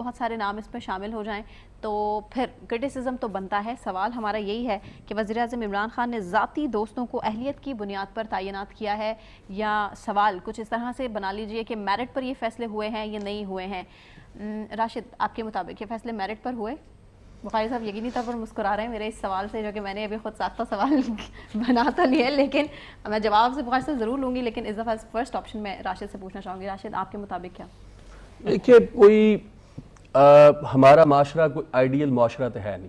بہت سارے نام اس میں شامل ہو جائیں تو پھر کرٹیسزم تو بنتا ہے. سوال ہمارا یہی ہے کہ وزیر اعظم عمران خان نے ذاتی دوستوں کو اہلیت کی بنیاد پر تعینات کیا ہے, یا سوال کچھ اس طرح سے بنا لیجئے کہ میرٹ پر یہ فیصلے ہوئے ہیں یا نہیں ہوئے ہیں. راشد, آپ کے مطابق یہ فیصلے میرٹ پر ہوئے؟ بخاری صاحب یقینی طور پر مسکرا رہے ہیں میرے اس سوال سے, جو کہ میں نے ابھی خود ساختہ سوال بنا تو لیا ہے, لیکن میں جواب سے بخاری صاحب ضرور لوں گی, لیکن اس دفعہ فرسٹ آپشن میں راشد سے پوچھنا چاہوں گی. راشد, آپ کے مطابق کیا؟ دیکھیے, کوئی ہمارا معاشرہ کوئی آئیڈیل معاشرہ تو ہے نہیں.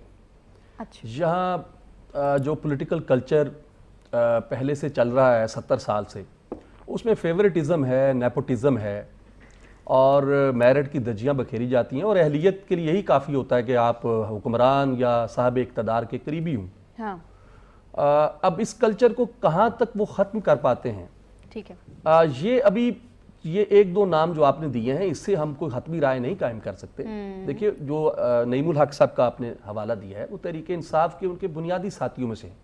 اچھا. جہاں جو پولیٹیکل کلچر پہلے سے چل رہا ہے 70 سال سے, اس میں فیورٹزم ہے, نیپوٹزم ہے, اور میرٹ کی دھجیاں بکھیری جاتی ہیں, اور اہلیت کے لیے یہی کافی ہوتا ہے کہ آپ حکمران یا صاحب اقتدار کے قریبی ہوں. ہاں. اب اس کلچر کو کہاں تک وہ ختم کر پاتے ہیں, ٹھیک ہے, یہ ایک دو نام جو آپ نے دیے ہیں, اس سے ہم کوئی حتمی رائے نہیں قائم کر سکتے. دیکھیے, جو نعیم الحق صاحب کا آپ نے حوالہ دیا ہے, وہ تحریک انصاف کے ان کے بنیادی ساتھیوں میں سے ہیں,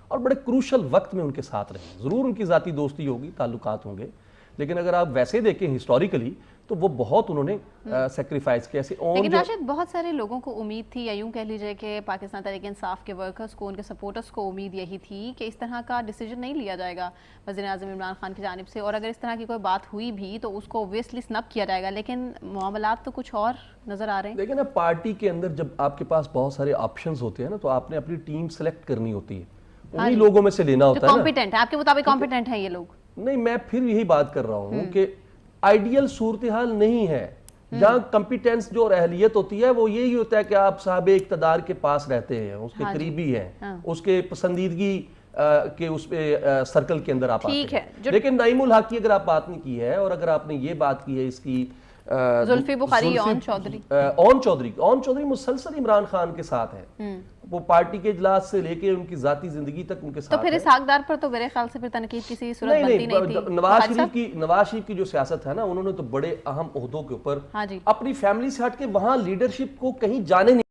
اور بڑے کروشل وقت میں ان کے ساتھ رہے. ضرور ان کی ذاتی دوستی ہوگی, تعلقات ہوں گے, لیکن اگر آپ ویسے دیکھیں ہسٹوریکلی تو وہ بہت انہوں نے سیکریفائز کیا. لیکن راشد, بہت سارے لوگوں کو امید تھی, یا یوں کہہ لیجئے کہ پاکستان تحریک انصاف کے ورکرز کو, ان کے سپورٹرز کو امید یہی تھی کہ اس طرح کا ڈیسیجن نہیں لیا جائے گا وزیر اعظم عمران خان کی جانب سے, اور اگر اس طرح کی کوئی بات ہوئی بھی تو اس کو اوبویسلی سنپ کیا جائے گا, لیکن معاملات تو کچھ اور نظر آ رہے ہیں. لیکن اب پارٹی کے اندر جب آپ کے پاس بہت سارے آپشنز ہوتے ہیں نا, تو آپ نے اپنی ٹیم سلیکٹ کرنی ہوتی ہے, انہی لوگوں میں سے لینا ہوتا ہے نا. کمپیٹنٹ ہے آپ کے مطابق, کمپیٹنٹ ہیں یہ لوگ؟ نہیں, میں پھر یہی بات کر رہا ہوں کہ آئیڈیل صورتحال نہیں ہے جہاں کمپیٹنس جو اور اہلیت ہوتی ہے وہ یہی ہوتا ہے کہ آپ صاحب اقتدار کے پاس رہتے ہیں, اس کے قریبی ہیں, اس کے پسندیدگی کے اس پہ سرکل کے اندر آپ آتے ہیں. لیکن نعیم الحق کی اگر آپ بات نہیں کی ہے, اور اگر آپ نے یہ بات کی ہے اس کی زلفی بخاری, اون چودھری مسلسل عمران خان کے ساتھ ہے, وہ پارٹی کے اجلاس سے لے کے ان کی ذاتی زندگی تک ان کے ساتھ. تو پھر اس حقدار پر تو میرے خیال سے پھر تنقید کسی صورت بنتی نہیں تھی. نواز شریف کی جو سیاست ہے نا, انہوں نے تو بڑے اہم عہدوں کے اوپر اپنی فیملی سے ہٹ کے وہاں لیڈرشپ کو کہیں جانے نہیں